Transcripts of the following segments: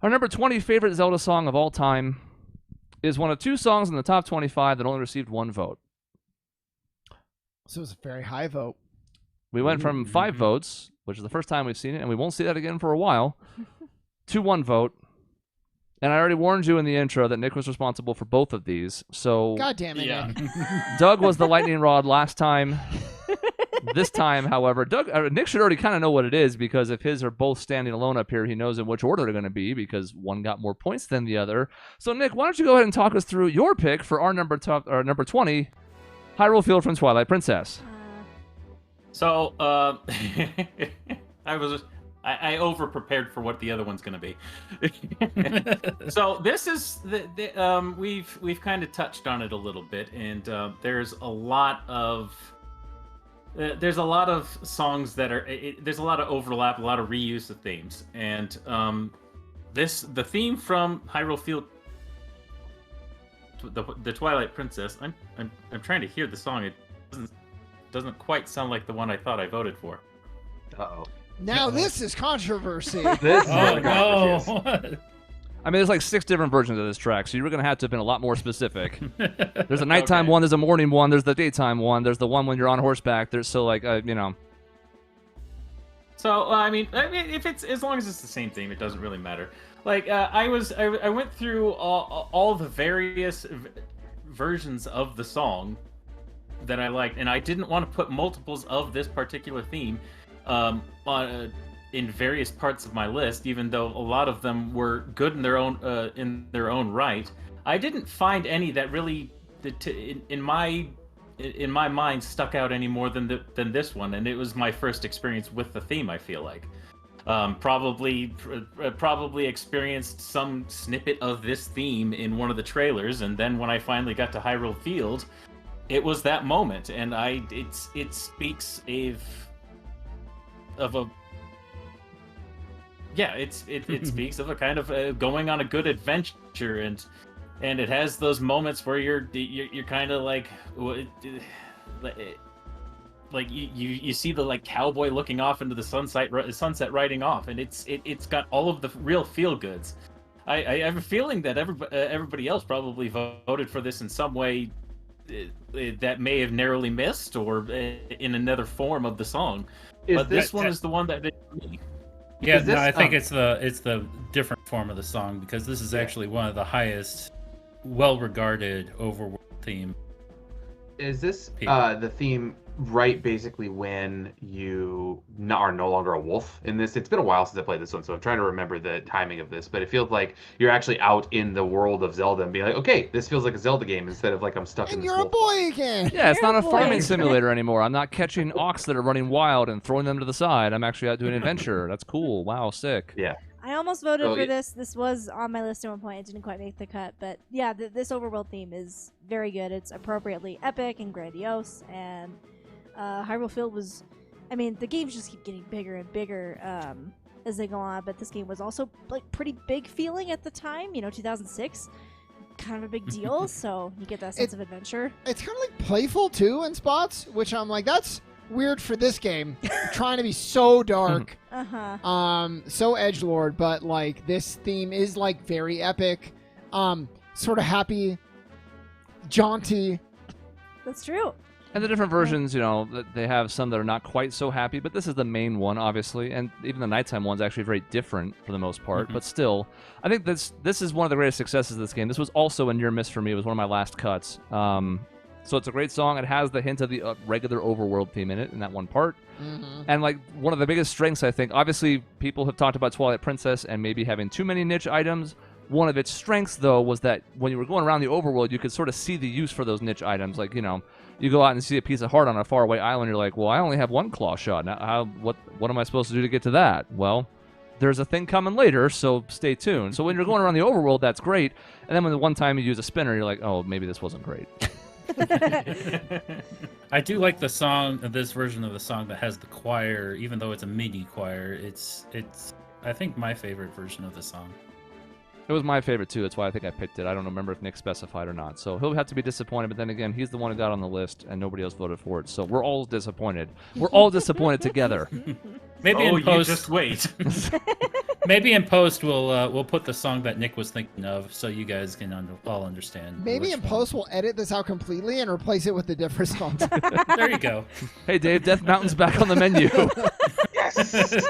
Our number 20 favorite Zelda song of all time is one of two songs in the top 25 that only received one vote. So it was a very high vote. We went from 5 votes, which is the first time we've seen it, and we won't see that again for a while, to 1 vote. And I already warned you in the intro that Nick was responsible for both of these. So God damn it, Yeah. Nick. Doug was the lightning rod last time. This time, however, Nick should already kind of know what it is, because if his are both standing alone up here, he knows in which order they're going to be, because one got more points than the other. So Nick, why don't you go ahead and talk us through your pick for our number 20, Hyrule Field from Twilight Princess. So, I over prepared for what the other one's going to be. So this is we've kind of touched on it a little bit, and there's a lot of songs that are there's a lot of overlap, a lot of reuse of themes, and the theme from Hyrule Field, the Twilight Princess. I'm trying to hear the song. It doesn't quite sound like the one I thought I voted for. Uh-oh. Now this is controversy. This is Oh really controversial. no! I mean, there's like 6 different versions of this track, so you're going to have to have been a lot more specific. There's a nighttime one, there's a morning one, there's the daytime one, there's the one when you're on horseback. There's so like you know. So I mean, if it's as long as it's the same theme, it doesn't really matter. Like I went through all the various versions of the song that I liked, and I didn't want to put multiples of this particular theme in various parts of my list, even though a lot of them were good in their own right. I didn't find any that really, in my mind, stuck out any more than this one, and it was my first experience with the theme. I feel like probably experienced some snippet of this theme in one of the trailers, and then when I finally got to Hyrule Field, it was that moment, and it speaks of a it speaks of a kind of going on a good adventure, and it has those moments where you're kind of like you see the like cowboy looking off into the sunset riding off, and it's got all of the real feel goods. I have a feeling that everybody else probably voted for this in some way that may have narrowly missed, or in another form of the song. But this one is the one that did for me. Yeah, no, I think it's the different form of the song, because this is actually one of the highest, well-regarded overworld theme. Is this the theme right basically when you are no longer a wolf in this? It's been a while since I played this one, so I'm trying to remember the timing of this, but it feels like you're actually out in the world of Zelda and being like, okay, this feels like a Zelda game instead of like I'm stuck in And this you're a wolf. boy again. Yeah, it's You're not a a farming boy. simulator anymore. I'm not catching ox that are running wild and throwing them to the side. I'm actually out doing an adventure. That's cool. Wow, sick. Yeah. I almost voted Oh, for yeah. this. This was on my list at one point. It didn't quite make the cut, but yeah, this overworld theme is very good. It's appropriately epic and grandiose, and Hyrule Field was, I mean, the games just keep getting bigger and bigger as they go on, but this game was also like pretty big feeling at the time. 2006, kind of a big deal. So you get that sense of adventure. It's kind of like playful too in spots, which I'm like, that's weird for this game. Trying to be so dark, so edgelord, but like this theme is like very epic, sort of happy, jaunty. That's true. And the different versions, they have some that are not quite so happy, but this is the main one, obviously. And even the nighttime one's actually very different for the most part. But still, I think this is one of the greatest successes of this game. This was also a near miss for me. It was one of my last cuts. So it's a great song. It has the hint of the regular overworld theme in it, in that one part. And like one of the biggest strengths, I think, obviously people have talked about Twilight Princess and maybe having too many niche items. One of its strengths, though, was that when you were going around the overworld, you could sort of see the use for those niche items. Like, you go out and see a piece of heart on a faraway island, you're like, well, I only have one claw shot. Now, what am I supposed to do to get to that? Well, there's a thing coming later, so stay tuned. So when you're going around the overworld, that's great. And then when the one time you use a spinner, you're like, oh, maybe this wasn't great. I do like the song, this version of the song that has the choir, even though it's a mini choir. It's I think my favorite version of the song. It was my favorite, too. That's why I think I picked it. I don't remember if Nick specified or not. So he'll have to be disappointed, but then again, he's the one who got on the list, and nobody else voted for it. So we're all disappointed. We're all disappointed together. Maybe Oh, in post, you just wait. Maybe in post we'll put the song that Nick was thinking of, so you guys can all understand. Maybe which in one. post we'll edit this out completely and replace it with a different song. There you go. Hey, Dave, Death Mountain's back on the menu. Yes.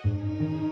Bye.